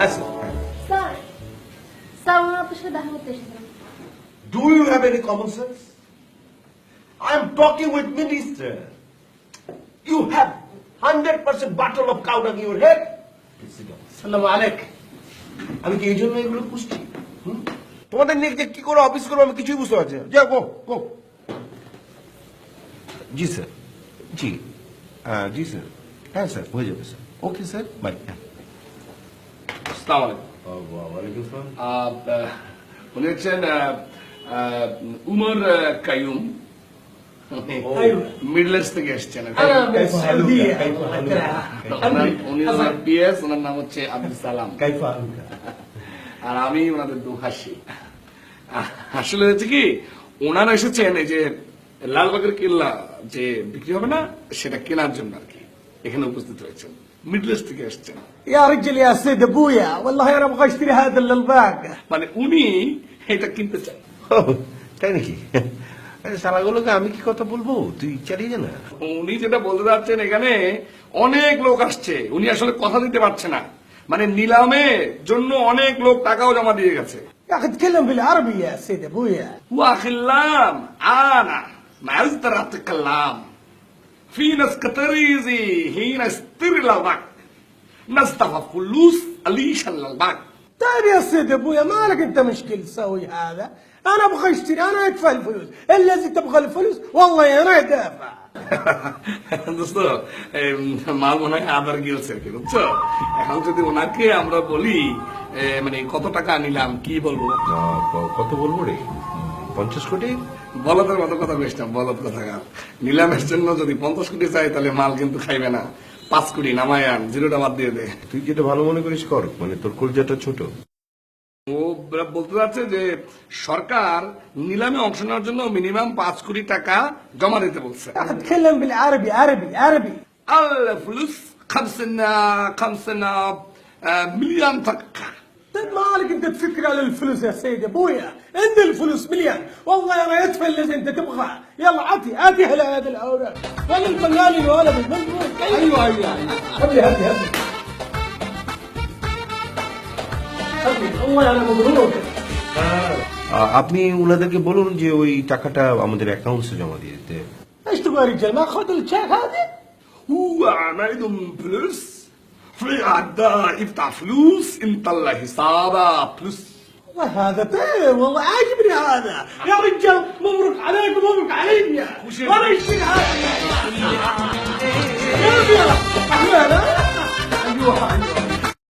আচ্ছা sir sir আমার আপনার সাথে দেখা করতে এসেছিলাম। Do you have any common sense? I'm talking with minister. You have 100% bottle of cow dung in your head. Please sit down. আসসালামু আলাইকুম। আমি কি এই জন্য এগুলো পুষছি তোমাদের নিয়ে যে কি করে অফিস করবো আমি কিছুই বুঝতে পারছি না যাও গো গো জি স্যার জি জি স্যার হ্যাঁ স্যার হয়ে যাবে স্যার ওকে স্যার বাই হ্যাঁ আসসালামু আলাইকুম। উনি হচ্ছেন উমর কাইয়ুম, মিডল ইস্ট থেকে এসছেন। উনি ওনার পিএস, ওনার নাম হচ্ছে আব্দুল সালাম, আর আমি ওনাদের দুহাসি। আসলে হচ্ছে কি, ওনারা এসেছেন এই যে লালবাগের কেল্লা যে বিক্রি হবে না, সেটা কেনার জন্য আর কি এখানে উপস্থিত হয়েছেন। মিডল ইস্ট থেকে এসছেন। يا رجل يا سيد ابويا والله انا ابغى اشتري هذا اللباق. মানে উনি এটা কিনতে চান। তাই নাকি সালাগুলোকে আমি কি কথা বলবো তুই চালিয়ে যা না উনি যেটা বলতে যাচ্ছেন, এখানে অনেক লোক আসছে, উনি আসলে কথা দিতে পারছে না। মানে নিলামের জন্য অনেক লোক টাকাও জমা দিয়ে গেছে। يا اخي تكلم بالعربي يا سيد ابويا. واخلام انا ما عايز اتكلم في ناس كتريزي هنا اشتري للباك ناس دفع فلوس ليش للباك. طيب يا سيد ابويا مالك انت مشكل تسوي هذا؟ انا ابغى اشتري، انا ادفع الفلوس، الذي تبغى الفلوس والله انا دافع. দোস্ত মাল মনে হয় আবার গিয়েছে আর কি, বুঝছো? এখন যদি ওনাকে আমরা বলি মানে কত টাকা নিলাম, কি বলবো? কত বলবো রে 50 কোটি বলদের মতো কথা বলছিলাম, বলদ কথা। নিলামের জন্য যদি 50 কোটি চাই তাহলে মাল কিন্তু খাইবে না। 5 কোটি নামায় আন, জিরোটা বাদ দিয়ে দে। তুই যেটা ভালো মনে করিস কর, মানে তোর কলজাটা ছোট। ও বলতে যাচ্ছে যে সরকার নিলামে অংশ নেওয়ার জন্য মিনিমাম 5 কোটি টাকা জমা দিতে বলছে। يا اخي تكلم بالعربي، عربي عربي. الفلوس 5 مليون টাকা। طيب مالك انت تفكر على الفلوس يا سيد ابويا؟ عندي الفلوس مليان والله انا ادفع اللي انت تبغاه. يلا عطي على هذا الاوراق ولا البناني ولا بالمجنون. ايوه هبلي والله انا مبروك. আপনি ওনাদেরকে বলুন যে ওই টাকাটা আমাদের অ্যাকাউন্টসে জমা দিয়ে দিতে। ايش تبغى يا رجال؟ ما اخذ الشيك هذا؟ هو عندهم فلوس في عداء يفتح فلوس نطلع حسابه فلوس. والله هذا طيب، والله عاجبني هذا يا رجال. مبروك عليك ومبروك علي. وانا اشتري هذا يا احمد. ايوه